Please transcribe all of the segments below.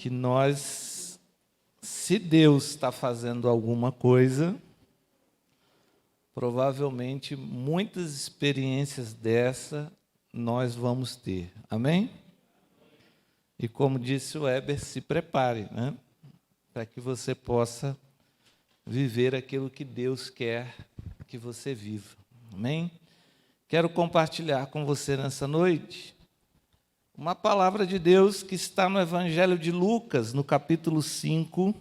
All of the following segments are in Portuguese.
que nós, se Deus está fazendo alguma coisa, provavelmente muitas experiências dessa nós vamos ter. Amém? E como disse o Weber, se prepare, né? Para que você possa viver aquilo que Deus quer que você viva. Amém? Quero compartilhar com você nessa noite uma palavra de Deus que está no Evangelho de Lucas, no capítulo 5.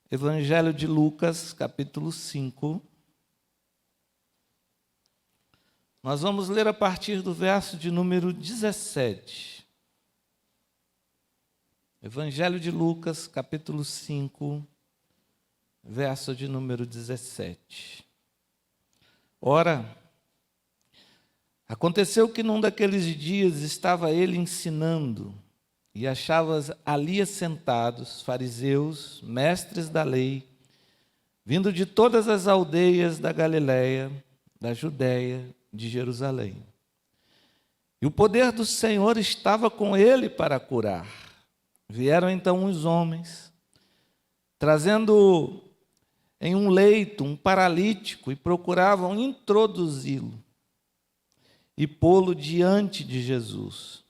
Evangelho de Lucas, capítulo 5. Nós vamos ler a partir do verso de número 17. Evangelho de Lucas, capítulo 5, verso de número 17. Ora, aconteceu que num daqueles dias estava ele ensinando, e achava ali assentados fariseus, mestres da lei, vindo de todas as aldeias da Galiléia, da Judéia, de Jerusalém. E o poder do Senhor estava com ele para curar. Vieram então uns homens, trazendo em um leito um paralítico, e procuravam introduzi-lo e pô-lo diante de Jesus.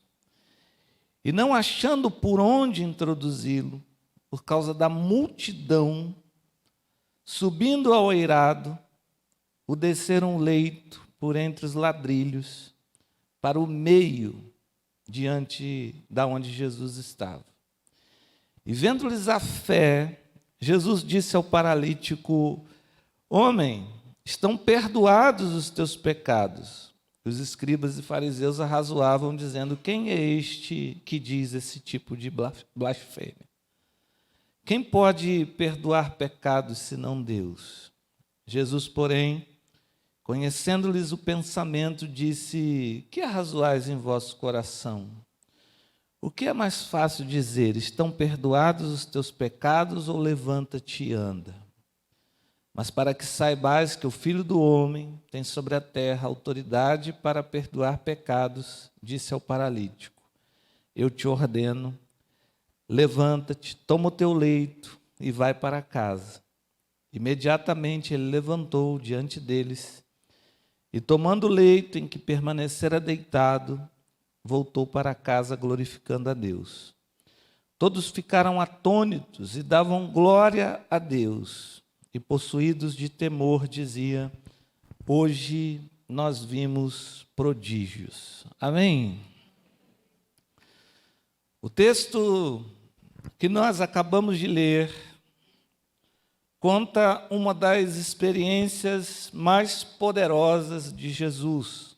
E não achando por onde introduzi-lo, por causa da multidão, subindo ao eirado, o desceram o leito por entre os ladrilhos, para o meio, diante da onde Jesus estava. E vendo-lhes a fé, Jesus disse ao paralítico: homem, estão perdoados os teus pecados. Os escribas e fariseus arrazoavam, dizendo: quem é este que diz esse tipo de blasfêmia? Quem pode perdoar pecados senão Deus? Jesus, porém, conhecendo-lhes o pensamento, disse: que arrazoais em vosso coração? O que é mais fácil dizer: estão perdoados os teus pecados, ou levanta-te e anda? Mas para que saibais que o Filho do Homem tem sobre a terra autoridade para perdoar pecados, disse ao paralítico: eu te ordeno, levanta-te, toma o teu leito e vai para casa. Imediatamente ele levantou diante deles e, tomando o leito em que permanecera deitado, voltou para casa glorificando a Deus. Todos ficaram atônitos e davam glória a Deus. E possuídos de temor, dizia: hoje nós vimos prodígios. Amém? O texto que nós acabamos de ler conta uma das experiências mais poderosas de Jesus.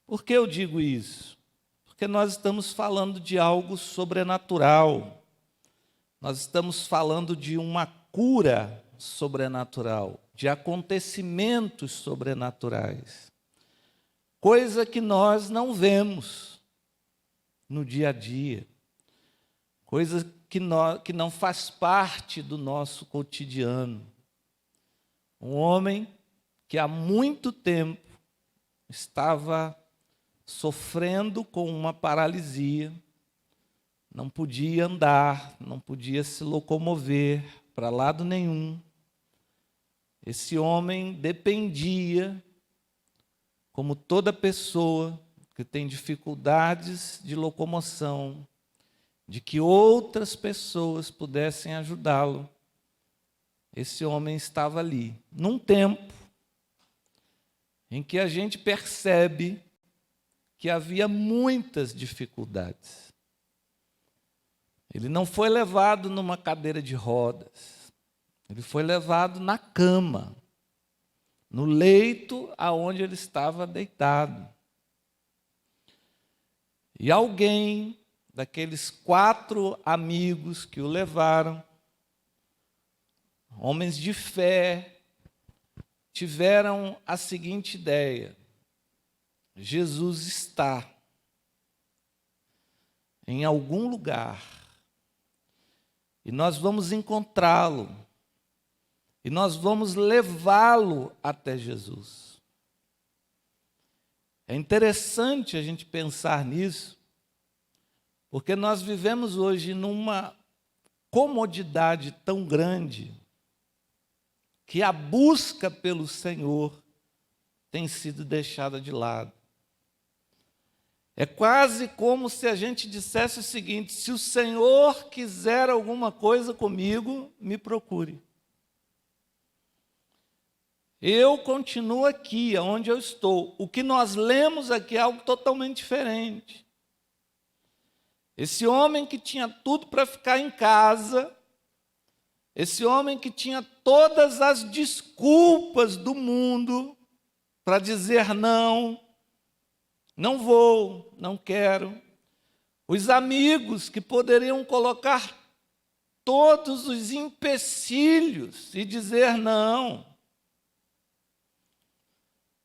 Por que eu digo isso? Porque nós estamos falando de algo sobrenatural. Nós estamos falando de uma cura sobrenatural, de acontecimentos sobrenaturais, coisa que nós não vemos no dia a dia, coisa que não faz parte do nosso cotidiano. Um homem que há muito tempo estava sofrendo com uma paralisia, não podia andar, não podia se locomover para lado nenhum. Esse homem dependia, como toda pessoa que tem dificuldades de locomoção, de que outras pessoas pudessem ajudá-lo. Esse homem estava ali, num tempo em que a gente percebe que havia muitas dificuldades. Ele não foi levado numa cadeira de rodas. Ele foi levado na cama, no leito aonde ele estava deitado. E alguém daqueles 4 amigos que o levaram, homens de fé, tiveram a seguinte ideia: Jesus está em algum lugar e nós vamos encontrá-lo. E nós vamos levá-lo até Jesus. É interessante a gente pensar nisso, Porque nós vivemos hoje numa comodidade tão grande que a busca pelo Senhor tem sido deixada de lado. É quase como se a gente dissesse o seguinte: se o Senhor quiser alguma coisa comigo, me procure. Eu continuo aqui, onde eu estou. O que nós lemos aqui é algo totalmente diferente. Esse homem que tinha tudo para ficar em casa, esse homem que tinha todas as desculpas do mundo para dizer não, não vou, não quero. Os amigos que poderiam colocar todos os empecilhos e dizer não.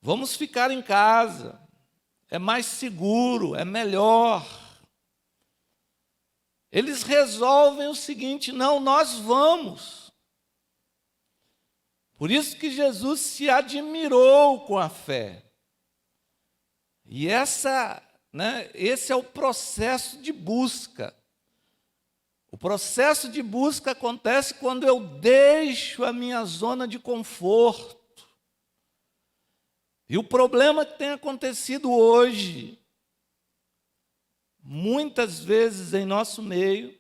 Vamos ficar em casa, é mais seguro, é melhor. Eles resolvem o seguinte: não, nós vamos. Por isso que Jesus se admirou com a fé. E esse é o processo de busca. O processo de busca acontece quando eu deixo a minha zona de conforto. E o problema que tem acontecido hoje, muitas vezes em nosso meio,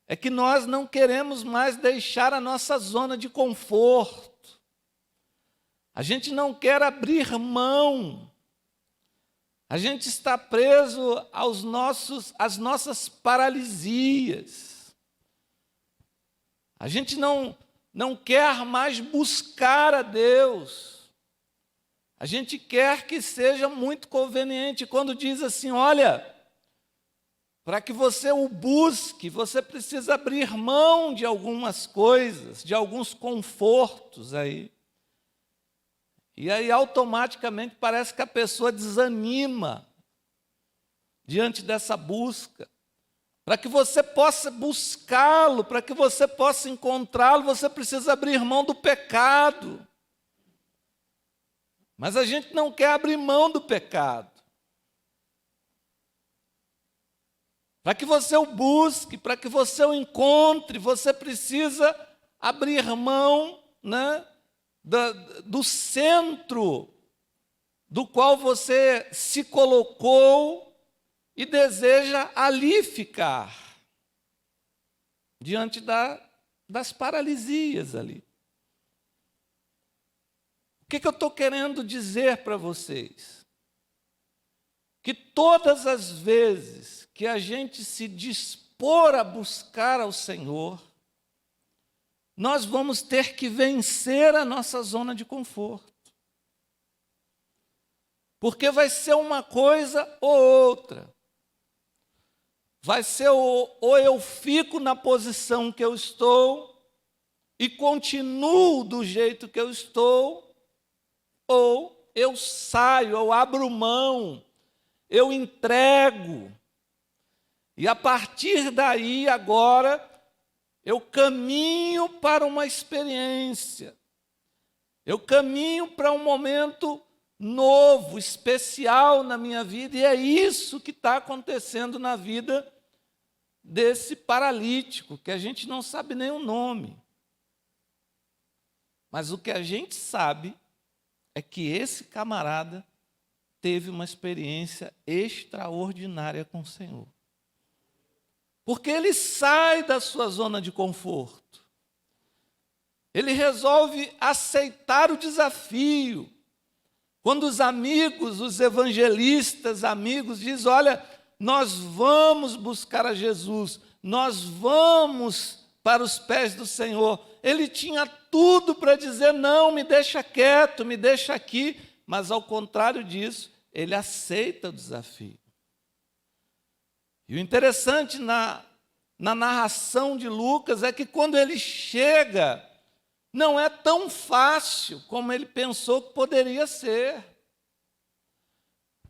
é que nós não queremos mais deixar a nossa zona de conforto. A gente não quer abrir mão. A gente está preso às nossas paralisias. A gente não quer mais buscar a Deus. A gente quer que seja muito conveniente. Quando diz assim: olha, para que você o busque, você precisa abrir mão de algumas coisas, de alguns confortos aí. E aí automaticamente parece que a pessoa desanima diante dessa busca. Para que você possa buscá-lo, para que você possa encontrá-lo, você precisa abrir mão do pecado. Mas a gente não quer abrir mão do pecado. Para que você o busque, para que você o encontre, você precisa abrir mão, do centro do qual você se colocou e deseja ali ficar, diante das paralisias ali. O que eu estou querendo dizer para vocês? Que todas as vezes que a gente se dispor a buscar ao Senhor, nós vamos ter que vencer a nossa zona de conforto. Porque vai ser uma coisa ou outra. Vai ser ou eu fico na posição que eu estou e continuo do jeito que eu estou, ou eu saio, eu abro mão, eu entrego. E a partir daí, agora, eu caminho para uma experiência. Eu caminho para um momento novo, especial na minha vida. E é isso que está acontecendo na vida desse paralítico, que a gente não sabe nem o nome. Mas o que a gente sabe é que esse camarada teve uma experiência extraordinária com o Senhor. Porque ele sai da sua zona de conforto. Ele resolve aceitar o desafio. Quando os amigos, os evangelistas, amigos, dizem: olha, nós vamos buscar a Jesus, nós vamos para os pés do Senhor. Ele tinha tudo para dizer: não, me deixa quieto, me deixa aqui. Mas, ao contrário disso, ele aceita o desafio. E o interessante na narração de Lucas é que quando ele chega, não é tão fácil como ele pensou que poderia ser.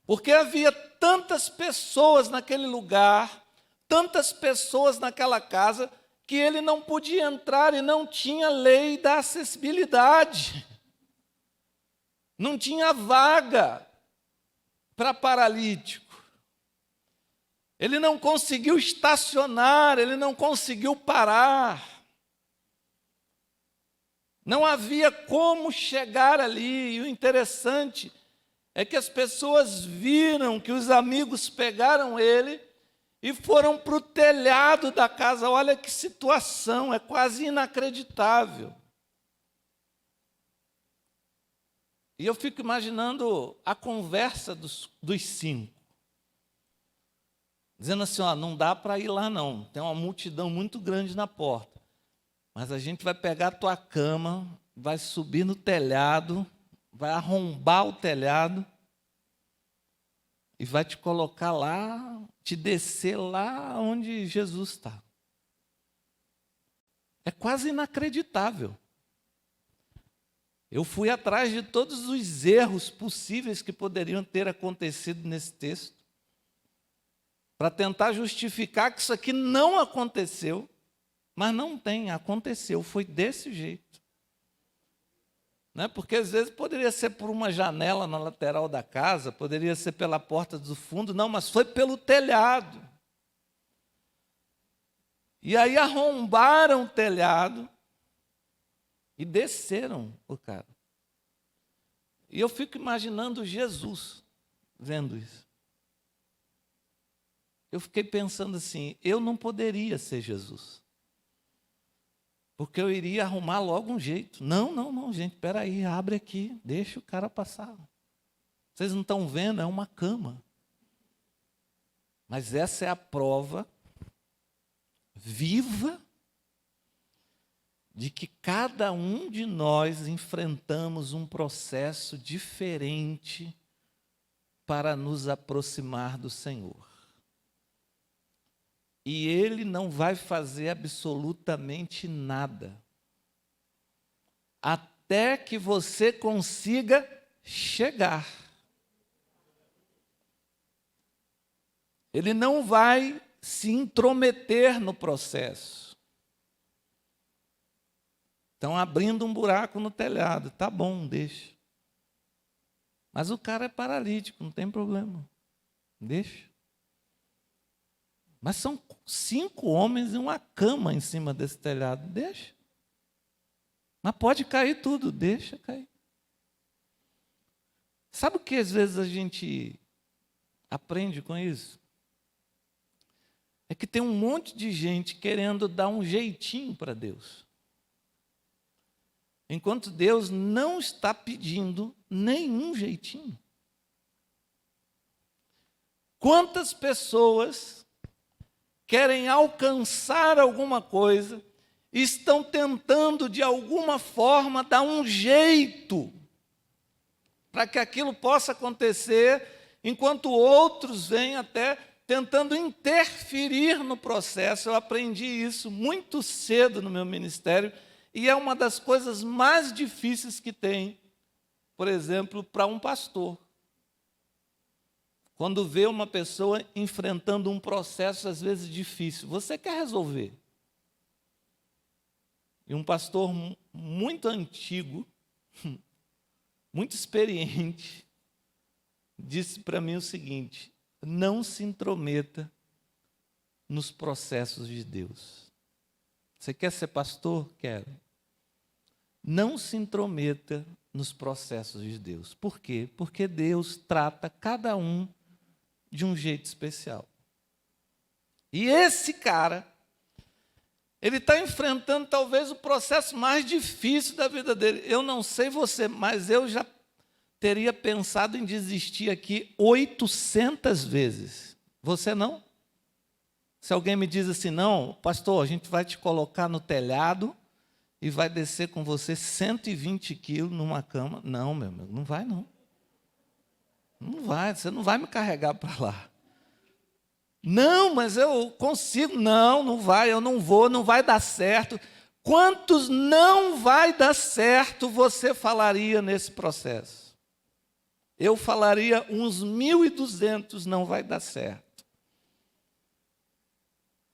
Porque havia tantas pessoas naquele lugar, tantas pessoas naquela casa, que ele não podia entrar e não tinha lei da acessibilidade. Não tinha vaga para paralítico. Ele não conseguiu estacionar, ele não conseguiu parar. Não havia como chegar ali. E o interessante é que as pessoas viram que os amigos pegaram ele e foram para o telhado da casa. Olha que situação, é quase inacreditável. E eu fico imaginando a conversa dos 5. Dizendo assim, ó, não dá para ir lá não, tem uma multidão muito grande na porta. Mas a gente vai pegar a tua cama, vai subir no telhado, vai arrombar o telhado e vai te colocar lá, te descer lá onde Jesus está. É quase inacreditável. Eu fui atrás de todos os erros possíveis que poderiam ter acontecido nesse texto, para tentar justificar que isso aqui não aconteceu, mas não tem, aconteceu, foi desse jeito. Né? Porque às vezes poderia ser por uma janela na lateral da casa, poderia ser pela porta do fundo, não, mas foi pelo telhado. E aí arrombaram o telhado e desceram o cara. E eu fico imaginando Jesus vendo isso. Eu fiquei pensando assim, eu não poderia ser Jesus. Porque eu iria arrumar logo um jeito. Não, gente, espera aí, abre aqui, deixa o cara passar. Vocês não estão vendo, é uma cama. Mas essa é a prova viva de que cada um de nós enfrentamos um processo diferente para nos aproximar do Senhor. E Ele não vai fazer absolutamente nada, até que você consiga chegar. Ele não vai se intrometer no processo. Estão abrindo um buraco no telhado, tá bom, deixa. Mas o cara é paralítico, não tem problema, deixa. Mas são 5 homens e uma cama em cima desse telhado. Deixa. Mas pode cair tudo, deixa cair. Sabe o que às vezes a gente aprende com isso? É que tem um monte de gente querendo dar um jeitinho para Deus. Enquanto Deus não está pedindo nenhum jeitinho. Quantas pessoas querem alcançar alguma coisa, estão tentando de alguma forma dar um jeito para que aquilo possa acontecer, enquanto outros vêm até tentando interferir no processo. Eu aprendi isso muito cedo no meu ministério, e é uma das coisas mais difíceis que tem, por exemplo, para um pastor. Quando vê uma pessoa enfrentando um processo, às vezes, difícil, você quer resolver. E um pastor muito antigo, muito experiente, disse para mim o seguinte: não se intrometa nos processos de Deus. Você quer ser pastor? Quero. Não se intrometa nos processos de Deus. Por quê? Porque Deus trata cada um de um jeito especial. E esse cara, ele está enfrentando talvez o processo mais difícil da vida dele. Eu não sei você, mas eu já teria pensado em desistir aqui 800 vezes. Você não? Se alguém me diz assim, não, pastor, a gente vai te colocar no telhado e vai descer com você 120 quilos numa cama. Não, meu amigo, não vai não. Não vai, você não vai me carregar para lá. Não, mas eu consigo. Não, não vai, eu não vou, não vai dar certo. Quantos não vai dar certo você falaria nesse processo? Eu falaria uns 1.200 não vai dar certo.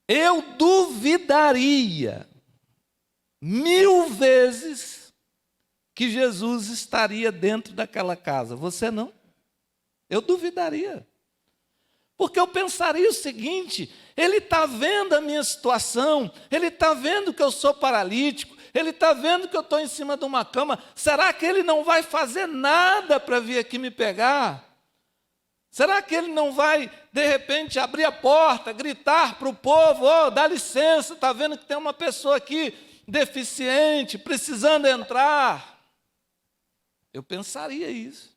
Eu duvidaria 1000 vezes que Jesus estaria dentro daquela casa. Você não? Eu duvidaria. Porque eu pensaria o seguinte: ele está vendo a minha situação, ele está vendo que eu sou paralítico, ele está vendo que eu estou em cima de uma cama, será que ele não vai fazer nada para vir aqui me pegar? Será que ele não vai, de repente, abrir a porta, gritar para o povo: oh, dá licença, está vendo que tem uma pessoa aqui deficiente, precisando entrar? Eu pensaria isso.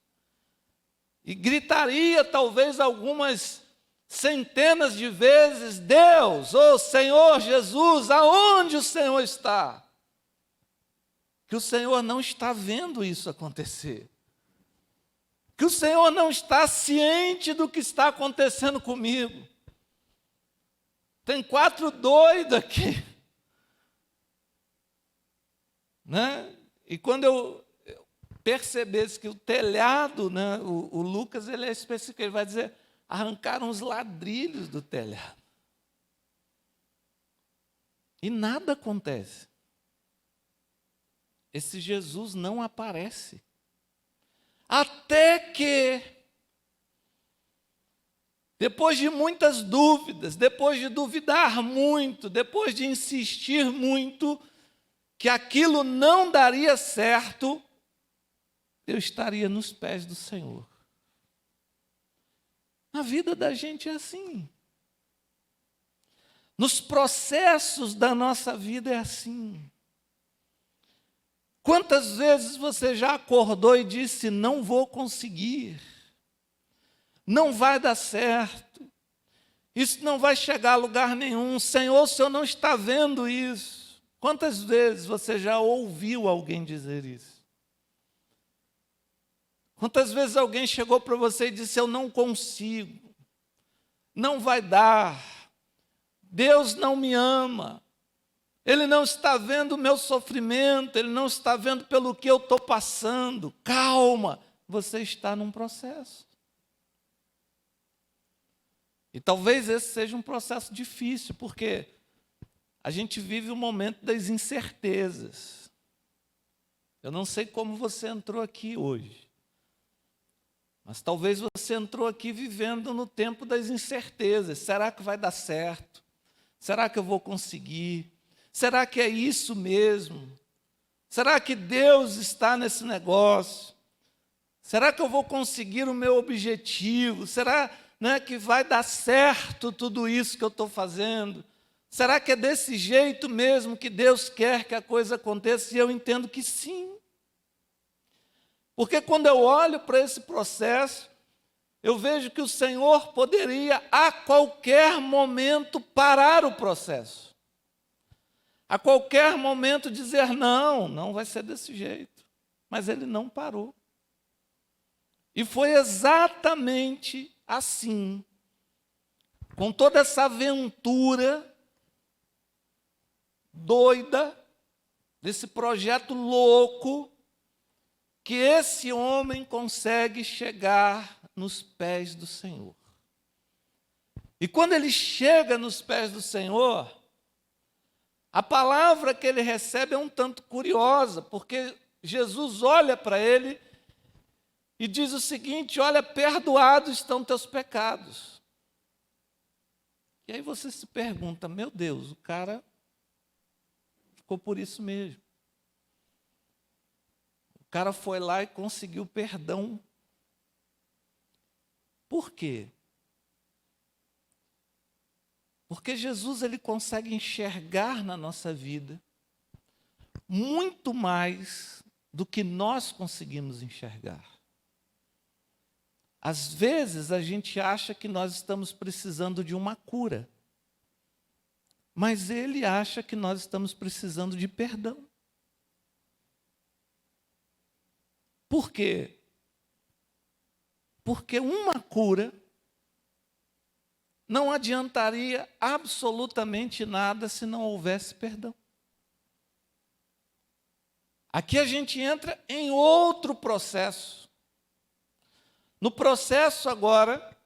E gritaria talvez algumas centenas de vezes: Deus, oh Senhor Jesus, aonde o Senhor está? Que o Senhor não está vendo isso acontecer. Que o Senhor não está ciente do que está acontecendo comigo. Tem 4 doidos aqui. Né? E quando eu percebesse que o telhado, né, o Lucas, ele é específico, ele vai dizer: arrancaram os ladrilhos do telhado. E nada acontece. Esse Jesus não aparece. Até que, depois de muitas dúvidas, depois de duvidar muito, depois de insistir muito, que aquilo não daria certo, eu estaria nos pés do Senhor. A vida da gente é assim. Nos processos da nossa vida é assim. Quantas vezes você já acordou e disse: não vou conseguir, não vai dar certo, isso não vai chegar a lugar nenhum, Senhor, o Senhor não está vendo isso? Quantas vezes você já ouviu alguém dizer isso? Quantas vezes alguém chegou para você e disse: eu não consigo, não vai dar, Deus não me ama, Ele não está vendo o meu sofrimento, Ele não está vendo pelo que eu estou passando. Calma, você está num processo. E talvez esse seja um processo difícil, porque a gente vive o momento das incertezas. Eu não sei como você entrou aqui hoje, mas talvez você entrou aqui vivendo no tempo das incertezas. Será que vai dar certo? Será que eu vou conseguir? Será que é isso mesmo? Será que Deus está nesse negócio? Será que eu vou conseguir o meu objetivo? Será, né, que vai dar certo tudo isso que eu estou fazendo? Será que é desse jeito mesmo que Deus quer que a coisa aconteça? E eu entendo que sim. Porque quando eu olho para esse processo, eu vejo que o Senhor poderia a qualquer momento parar o processo. A qualquer momento dizer: não, não vai ser desse jeito. Mas Ele não parou. E foi exatamente assim, com toda essa aventura doida, desse projeto louco, que esse homem consegue chegar nos pés do Senhor. E quando ele chega nos pés do Senhor, a palavra que ele recebe é um tanto curiosa, porque Jesus olha para ele e diz o seguinte: olha, perdoados estão teus pecados. E aí você se pergunta: meu Deus, o cara ficou por isso mesmo. O cara foi lá e conseguiu perdão. Por quê? Porque Jesus, ele consegue enxergar na nossa vida muito mais do que nós conseguimos enxergar. Às vezes a gente acha que nós estamos precisando de uma cura, mas ele acha que nós estamos precisando de perdão. Por quê? Porque uma cura não adiantaria absolutamente nada se não houvesse perdão. Aqui a gente entra em outro processo. No processo agora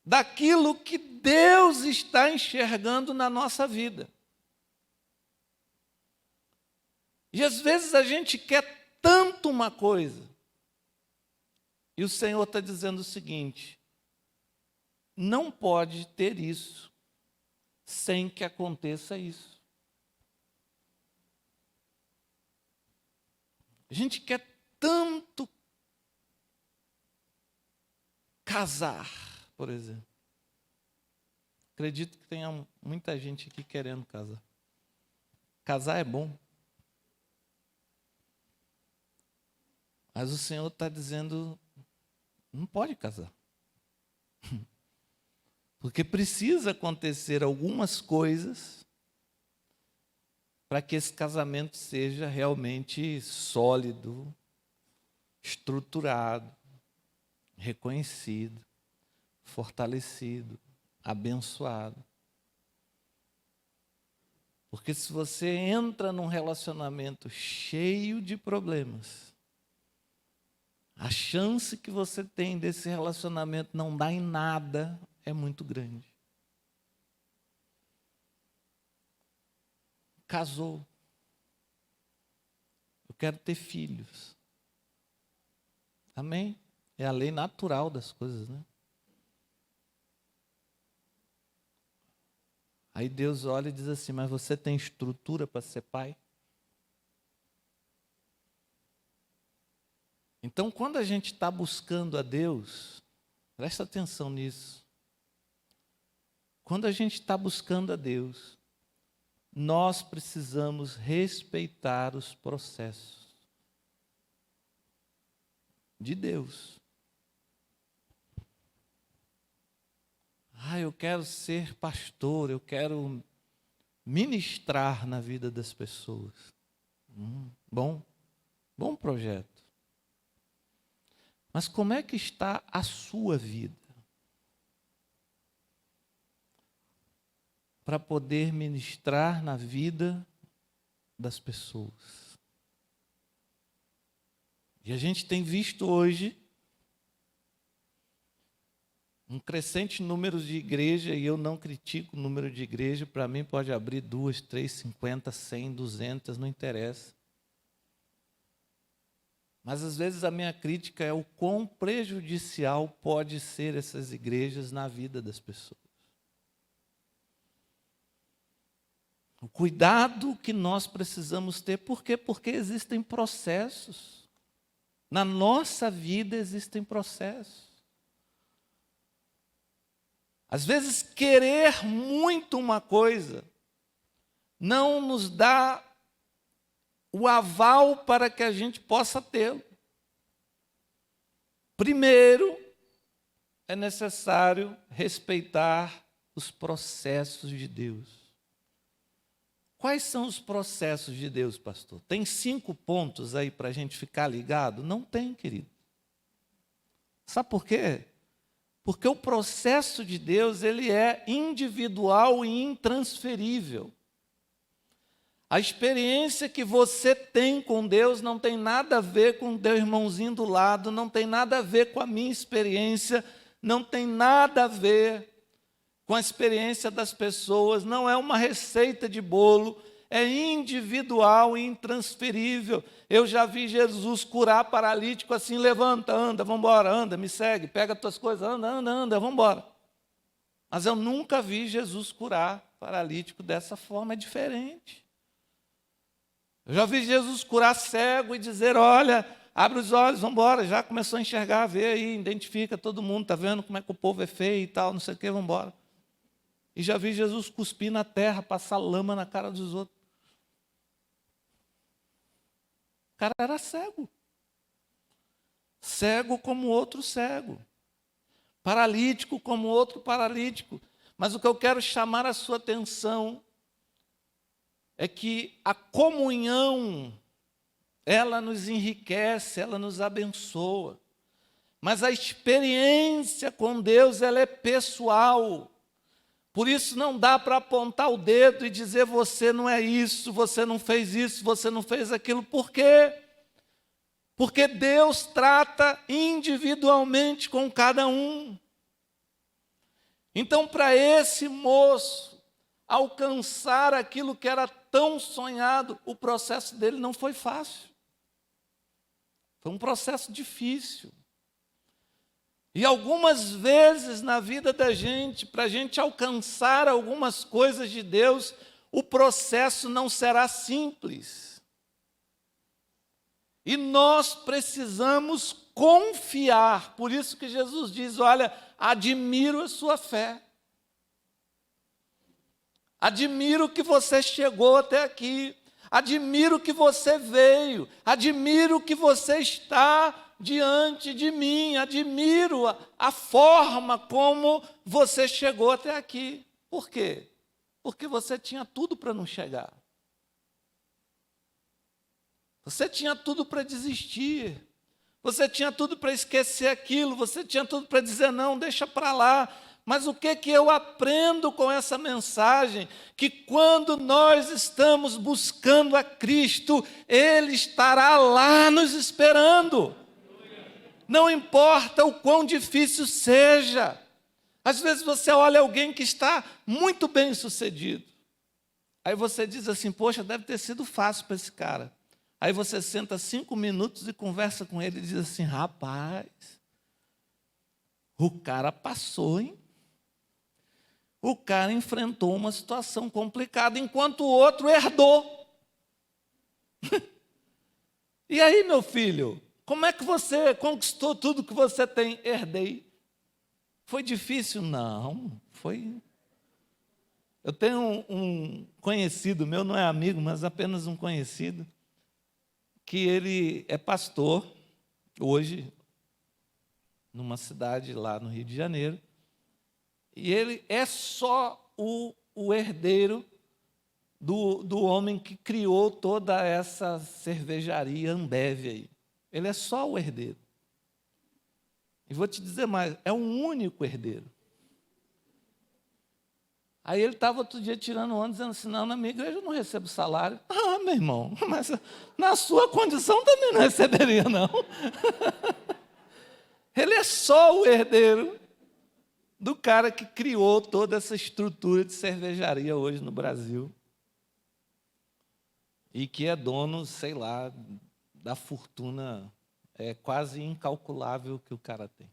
daquilo que Deus está enxergando na nossa vida. E às vezes a gente quer tanto uma coisa, e o Senhor está dizendo o seguinte: não pode ter isso sem que aconteça isso. A gente quer tanto casar, por exemplo. Acredito que tenha muita gente aqui querendo casar. Casar é bom. Mas o Senhor está dizendo, não pode casar. Porque precisa acontecer algumas coisas para que esse casamento seja realmente sólido, estruturado, reconhecido, fortalecido, abençoado. Porque se você entra num relacionamento cheio de problemas, a chance que você tem desse relacionamento não dar em nada é muito grande. Casou. Eu quero ter filhos. Amém? É a lei natural das coisas, né? Aí Deus olha e diz assim, mas você tem estrutura para ser pai? Então, quando a gente está buscando a Deus, presta atenção nisso. Quando a gente está buscando a Deus, nós precisamos respeitar os processos de Deus. Eu quero ser pastor, eu quero ministrar na vida das pessoas. Bom projeto. Mas como é que está a sua vida? Para poder ministrar na vida das pessoas. E a gente tem visto hoje um crescente número de igreja, e eu não critico o número de igreja, para mim pode abrir 2, 3, 50, 100, 200, não interessa. Mas às vezes a minha crítica é o quão prejudicial pode ser essas igrejas na vida das pessoas. O cuidado que nós precisamos ter, por quê? Porque existem processos. Na nossa vida existem processos. Às vezes, querer muito uma coisa não nos dá o aval para que a gente possa tê-lo. Primeiro, é necessário respeitar os processos de Deus. Quais são os processos de Deus, pastor? Tem 5 pontos aí para a gente ficar ligado? Não tem, querido. Sabe por quê? Porque o processo de Deus, ele é individual e intransferível. A experiência que você tem com Deus não tem nada a ver com o teu irmãozinho do lado, não tem nada a ver com a minha experiência, não tem nada a ver com a experiência das pessoas, não é uma receita de bolo, é individual e intransferível. Eu já vi Jesus curar paralítico assim, levanta, anda, vamos embora, anda, me segue, pega as tuas coisas, anda, vamos embora. Mas eu nunca vi Jesus curar paralítico dessa forma, é diferente. Eu já vi Jesus curar cego e dizer, olha, abre os olhos, vamos embora, já começou a enxergar, vê aí, identifica todo mundo, está vendo como é que o povo é feio e tal, não sei o que, vamos embora. E já vi Jesus cuspir na terra, passar lama na cara dos outros. O cara era cego. Cego como outro cego. Paralítico como outro paralítico. Mas o que eu quero chamar a sua atenção é que a comunhão, ela nos enriquece, ela nos abençoa. Mas a experiência com Deus, ela é pessoal. Por isso não dá para apontar o dedo e dizer você não é isso, você não fez isso, você não fez aquilo. Por quê? Porque Deus trata individualmente com cada um. Então, para esse moço alcançar aquilo que era tão sonhado, o processo dele não foi fácil. Foi um processo difícil. E algumas vezes na vida da gente, para a gente alcançar algumas coisas de Deus, o processo não será simples. E nós precisamos confiar. Por isso que Jesus diz: olha, admiro a sua fé. Admiro que você chegou até aqui. Admiro que você veio. Admiro que você está diante de mim. Admiro a forma como você chegou até aqui. Por quê? Porque você tinha tudo para não chegar. Você tinha tudo para desistir. Você tinha tudo para esquecer aquilo. Você tinha tudo para dizer: não, deixa para lá. Mas o que eu aprendo com essa mensagem? Que quando nós estamos buscando a Cristo, Ele estará lá nos esperando. Não importa o quão difícil seja. Às vezes você olha alguém que está muito bem sucedido. Aí você diz assim: poxa, deve ter sido fácil para esse cara. Aí você senta 5 minutos e conversa com ele e diz assim: rapaz, o cara passou, hein? O cara enfrentou uma situação complicada, enquanto o outro herdou. E aí, meu filho, como é que você conquistou tudo que você tem? Herdei. Foi difícil? Não, foi. Eu tenho um conhecido meu, não é amigo, mas apenas um conhecido, que ele é pastor, hoje, numa cidade lá no Rio de Janeiro, e ele é só o herdeiro do homem que criou toda essa cervejaria Ambev aí. Ele é só o herdeiro. E vou te dizer mais, é um único herdeiro. Aí ele estava outro dia tirando onda, dizendo assim: não, na minha igreja eu não recebo salário. Ah, meu irmão, mas na sua condição também não receberia, não. Ele é só o herdeiro do cara que criou toda essa estrutura de cervejaria hoje no Brasil. E que é dono, sei lá, da fortuna quase incalculável que o cara tem.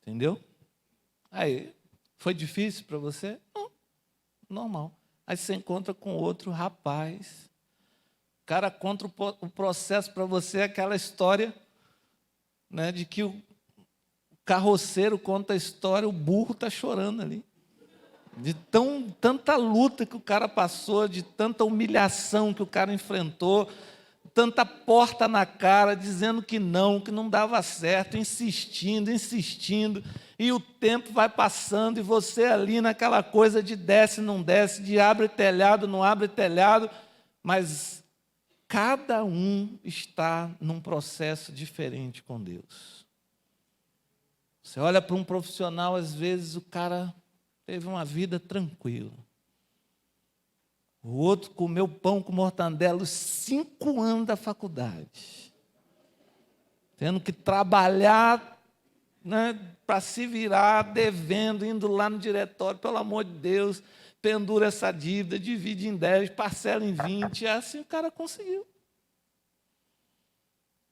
Entendeu? Aí, foi difícil para você? Não, normal. Aí você encontra com outro rapaz. O cara conta o processo para você, aquela história, né, de que o carroceiro conta a história, o burro está chorando ali. De tanta luta que o cara passou, de tanta humilhação que o cara enfrentou, tanta porta na cara, dizendo que não dava certo, insistindo, e o tempo vai passando, e você ali naquela coisa de desce, não desce, de abre telhado, não abre telhado, mas cada um está num processo diferente com Deus. Você olha para um profissional, às vezes o cara teve uma vida tranquila. O outro comeu pão com mortandela os 5 anos da faculdade. Tendo que trabalhar, né, para se virar, devendo, indo lá no diretório, pelo amor de Deus, pendura essa dívida, divide em 10, parcela em 20, e assim o cara conseguiu.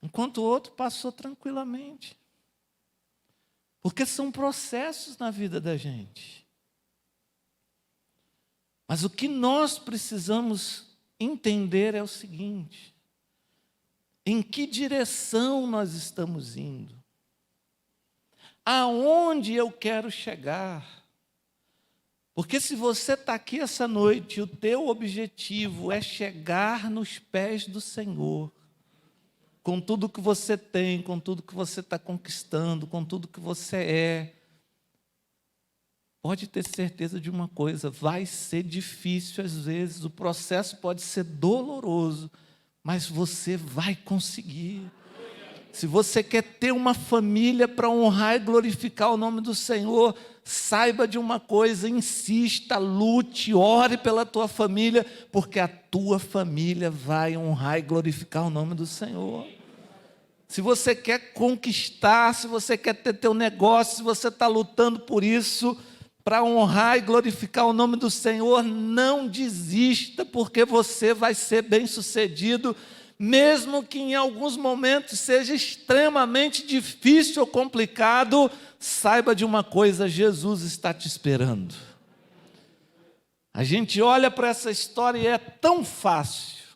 Enquanto o outro passou tranquilamente. Porque são processos na vida da gente. Mas o que nós precisamos entender é o seguinte: em que direção nós estamos indo? Aonde eu quero chegar? Porque se você está aqui essa noite e o teu objetivo é chegar nos pés do Senhor, com tudo que você tem, com tudo que você está conquistando, com tudo que você é, pode ter certeza de uma coisa: vai ser difícil às vezes, o processo pode ser doloroso, mas você vai conseguir. Se você quer ter uma família para honrar e glorificar o nome do Senhor, saiba de uma coisa: insista, lute, ore pela tua família, porque a tua família vai honrar e glorificar o nome do Senhor. Se você quer conquistar, se você quer ter teu negócio, se você está lutando por isso, para honrar e glorificar o nome do Senhor, não desista, porque você vai ser bem-sucedido, mesmo que em alguns momentos seja extremamente difícil ou complicado, saiba de uma coisa: Jesus está te esperando. A gente olha para essa história e é tão fácil.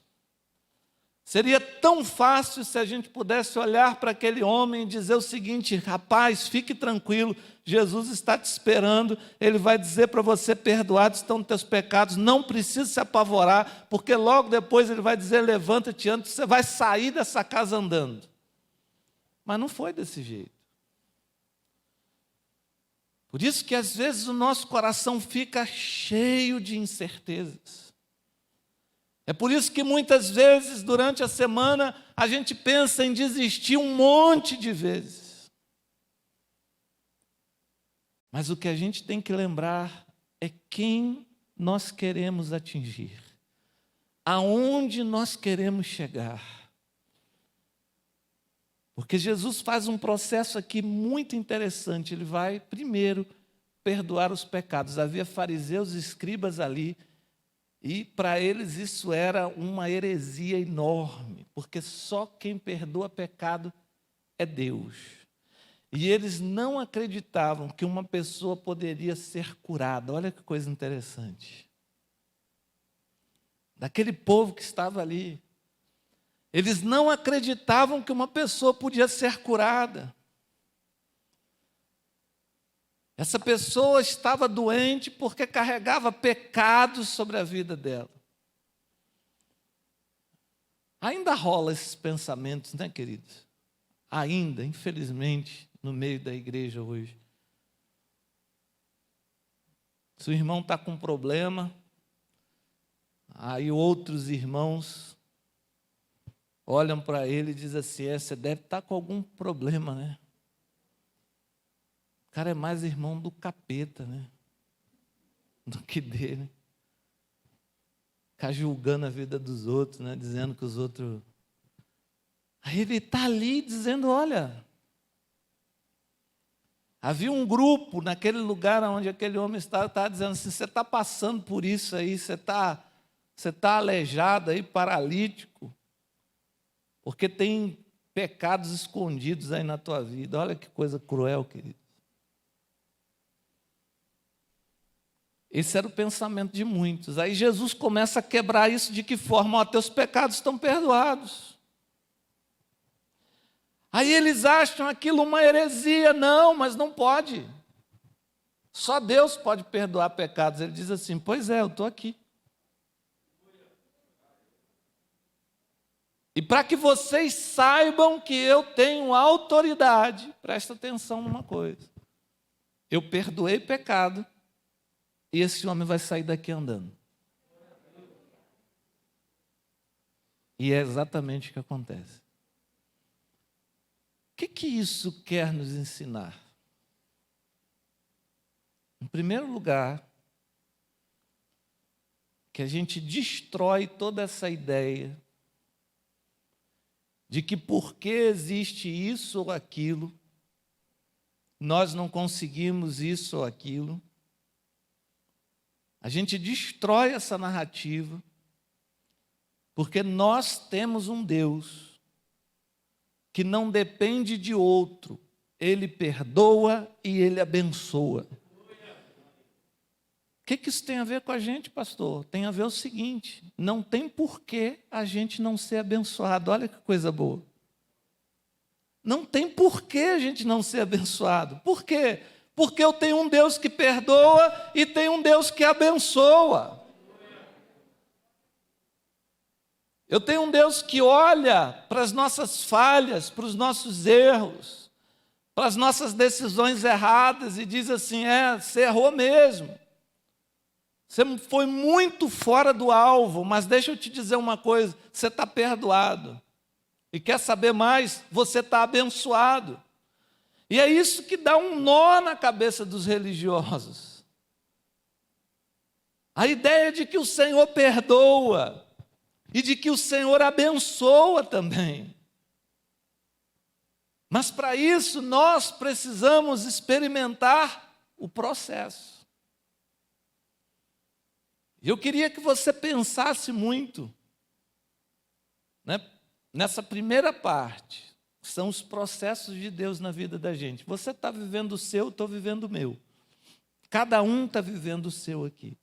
Seria tão fácil se a gente pudesse olhar para aquele homem e dizer o seguinte: rapaz, fique tranquilo, Jesus está te esperando, Ele vai dizer para você: perdoados estão os teus pecados, não precisa se apavorar, porque logo depois Ele vai dizer: levanta-te, antes você vai sair dessa casa andando. Mas não foi desse jeito. Por isso que às vezes o nosso coração fica cheio de incertezas. É por isso que muitas vezes, durante a semana, a gente pensa em desistir um monte de vezes. Mas o que a gente tem que lembrar é quem nós queremos atingir, aonde nós queremos chegar. Porque Jesus faz um processo aqui muito interessante. Ele vai, primeiro, perdoar os pecados. Havia fariseus e escribas ali, e para eles isso era uma heresia enorme, porque só quem perdoa pecado é Deus. E eles não acreditavam que uma pessoa poderia ser curada. Olha que coisa interessante. Daquele povo que estava ali, eles não acreditavam que uma pessoa podia ser curada. Essa pessoa estava doente porque carregava pecados sobre a vida dela. Ainda rola esses pensamentos, né, queridos? Ainda, infelizmente, no meio da igreja hoje. Se o irmão está com problema, aí outros irmãos olham para ele e dizem assim: você deve estar com algum problema, né? O cara é mais irmão do capeta, né? Do que dele. Ficar julgando a vida dos outros, né? Dizendo que os outros... Aí ele está ali dizendo: olha, havia um grupo naquele lugar onde aquele homem estava dizendo assim: você está passando por isso aí, você está aleijado aí, paralítico, porque tem pecados escondidos aí na tua vida. Olha que coisa cruel, querido. Esse era o pensamento de muitos. Aí Jesus começa a quebrar isso. De que forma? Ó, teus pecados estão perdoados. Aí eles acham aquilo uma heresia. Não, mas não pode. Só Deus pode perdoar pecados. Ele diz assim: pois é, eu estou aqui. E para que vocês saibam que eu tenho autoridade, presta atenção numa coisa: eu perdoei pecado, e esse homem vai sair daqui andando. E é exatamente o que acontece. O que isso quer nos ensinar? Em primeiro lugar, que a gente destrói toda essa ideia de que porque existe isso ou aquilo, nós não conseguimos isso ou aquilo. A gente destrói essa narrativa, porque nós temos um Deus que não depende de outro. Ele perdoa e Ele abençoa. O que isso tem a ver com a gente, pastor? Tem a ver o seguinte: não tem porquê a gente não ser abençoado. Olha que coisa boa. Não tem porquê a gente não ser abençoado. Por quê? Porque eu tenho um Deus que perdoa e tenho um Deus que abençoa. Eu tenho um Deus que olha para as nossas falhas, para os nossos erros, para as nossas decisões erradas e diz assim: você errou mesmo. Você foi muito fora do alvo, mas deixa eu te dizer uma coisa: você está perdoado. E quer saber mais? Você está abençoado. E é isso que dá um nó na cabeça dos religiosos. A ideia de que o Senhor perdoa e de que o Senhor abençoa também. Mas para isso nós precisamos experimentar o processo. E eu queria que você pensasse muito, né? nessa primeira parte, são os processos de Deus na vida da gente. Você está vivendo o seu, eu estou vivendo o meu. Cada um está vivendo o seu aqui.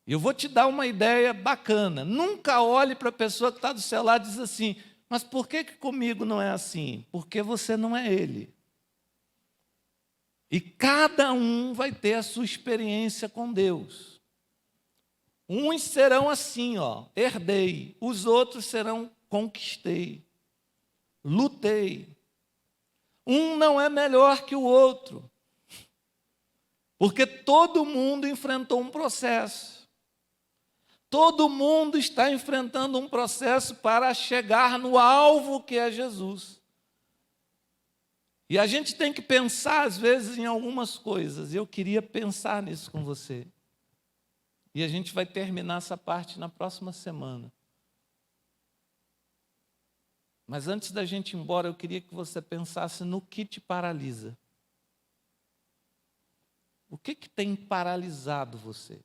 Eu vou te dar uma ideia bacana. Nunca olhe para a pessoa que está do seu lado e diz assim, mas por que comigo não é assim? Porque você não é ele. E cada um vai ter a sua experiência com Deus. Uns serão assim, herdei. Os outros serão conquistei. Lutei. Um não é melhor que o outro. Porque todo mundo enfrentou um processo. Todo mundo está enfrentando um processo para chegar no alvo que é Jesus. E a gente tem que pensar, às vezes, em algumas coisas. Eu queria pensar nisso com você. E a gente vai terminar essa parte na próxima semana. Mas antes da gente ir embora, eu queria que você pensasse no que te paralisa. O que tem paralisado você?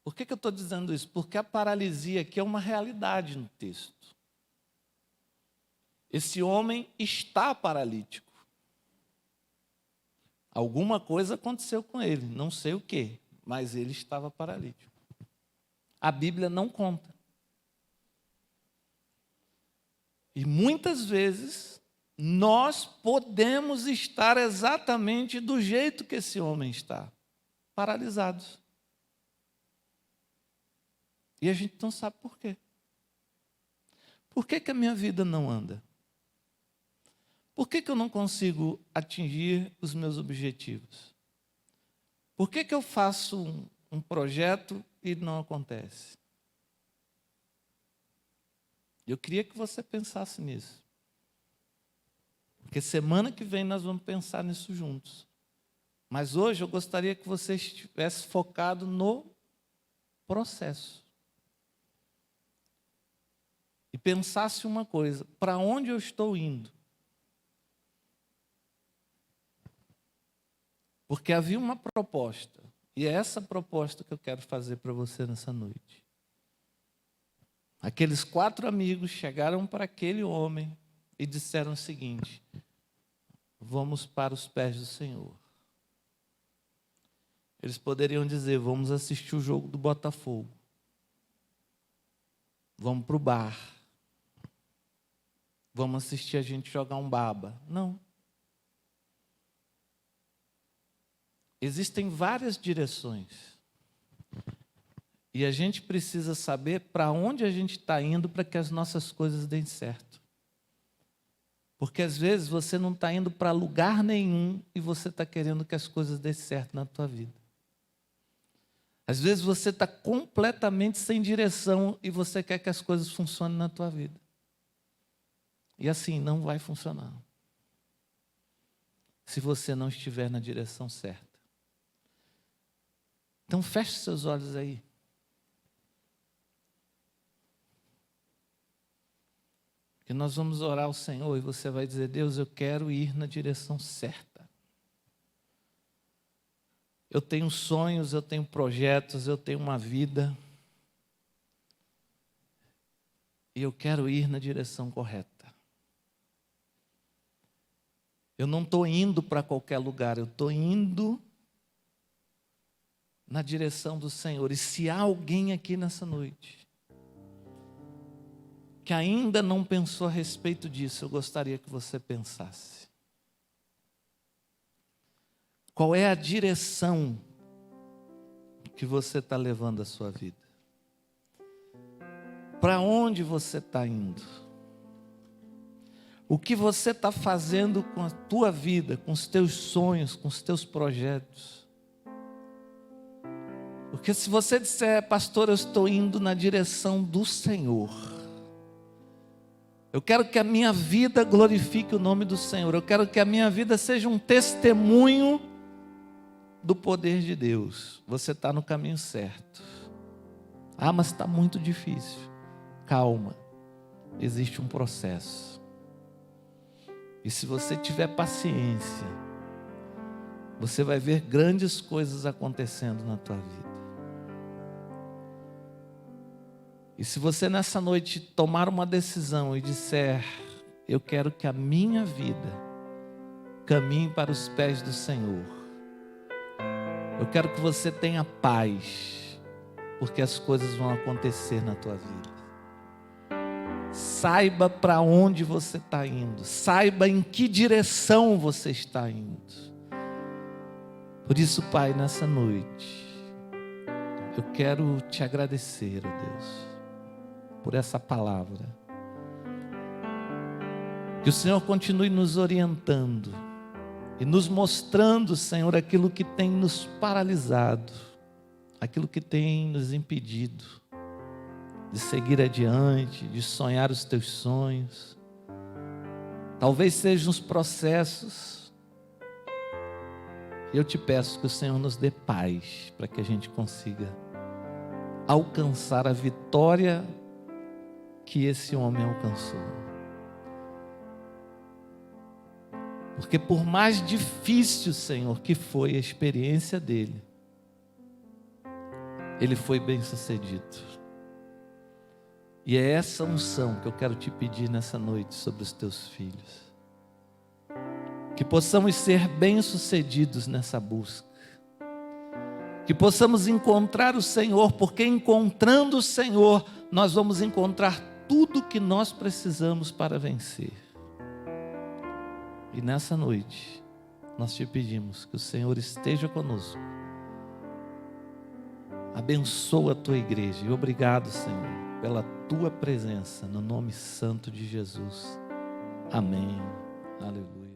Por que eu estou dizendo isso? Porque a paralisia aqui é uma realidade no texto. Esse homem está paralítico. Alguma coisa aconteceu com ele, não sei o quê, mas ele estava paralítico. A Bíblia não conta. E muitas vezes nós podemos estar exatamente do jeito que esse homem está, paralisados. E a gente não sabe por quê. Por que a minha vida não anda? Por que eu não consigo atingir os meus objetivos? Por que eu faço um projeto e não acontece? Eu queria que você pensasse nisso. Porque semana que vem nós vamos pensar nisso juntos. Mas hoje eu gostaria que você estivesse focado no processo. E pensasse uma coisa, para onde eu estou indo? Porque havia uma proposta, e é essa proposta que eu quero fazer para você nessa noite. Aqueles 4 amigos chegaram para aquele homem e disseram o seguinte: vamos para os pés do Senhor. Eles poderiam dizer, vamos assistir o jogo do Botafogo. Vamos para o bar. Vamos assistir a gente jogar um baba. Não. Existem várias direções. E a gente precisa saber para onde a gente está indo para que as nossas coisas deem certo. Porque às vezes você não está indo para lugar nenhum e você está querendo que as coisas deem certo na tua vida. Às vezes você está completamente sem direção e você quer que as coisas funcionem na tua vida. E assim não vai funcionar. Se você não estiver na direção certa. Então feche seus olhos aí. Que nós vamos orar ao Senhor e você vai dizer, Deus, eu quero ir na direção certa. Eu tenho sonhos, eu tenho projetos, eu tenho uma vida. E eu quero ir na direção correta. Eu não estou indo para qualquer lugar, eu estou indo na direção do Senhor. E se há alguém aqui nessa noite que ainda não pensou a respeito disso, eu gostaria que você pensasse. Qual é a direção que você está levando a sua vida? Para onde você está indo? O que você está fazendo com a tua vida, com os teus sonhos, com os teus projetos? Porque se você disser, pastor, eu estou indo na direção do Senhor. Eu quero que a minha vida glorifique o nome do Senhor. Eu quero que a minha vida seja um testemunho do poder de Deus. Você está no caminho certo. Ah, mas está muito difícil. Calma. Existe um processo. E se você tiver paciência, você vai ver grandes coisas acontecendo na tua vida. E se você nessa noite tomar uma decisão e disser: eu quero que a minha vida caminhe para os pés do Senhor, eu quero que você tenha paz, porque as coisas vão acontecer na tua vida. Saiba para onde você está indo, saiba em que direção você está indo. Por isso, Pai, nessa noite, eu quero te agradecer, ó Deus, por essa palavra. Que o Senhor continue nos orientando e nos mostrando, Senhor, aquilo que tem nos paralisado, aquilo que tem nos impedido de seguir adiante, de sonhar os teus sonhos. Talvez sejam os processos. Eu te peço que o Senhor nos dê paz para que a gente consiga alcançar a vitória que esse homem alcançou. Porque por mais difícil, Senhor, que foi a experiência dele, ele foi bem-sucedido. E é essa unção que eu quero te pedir nessa noite sobre os teus filhos. Que possamos ser bem-sucedidos nessa busca. Que possamos encontrar o Senhor, porque encontrando o Senhor, nós vamos encontrar tudo que nós precisamos para vencer. E nessa noite, nós te pedimos que o Senhor esteja conosco. Abençoa a tua igreja. E obrigado, Senhor, pela tua presença, no nome santo de Jesus. Amém. Aleluia.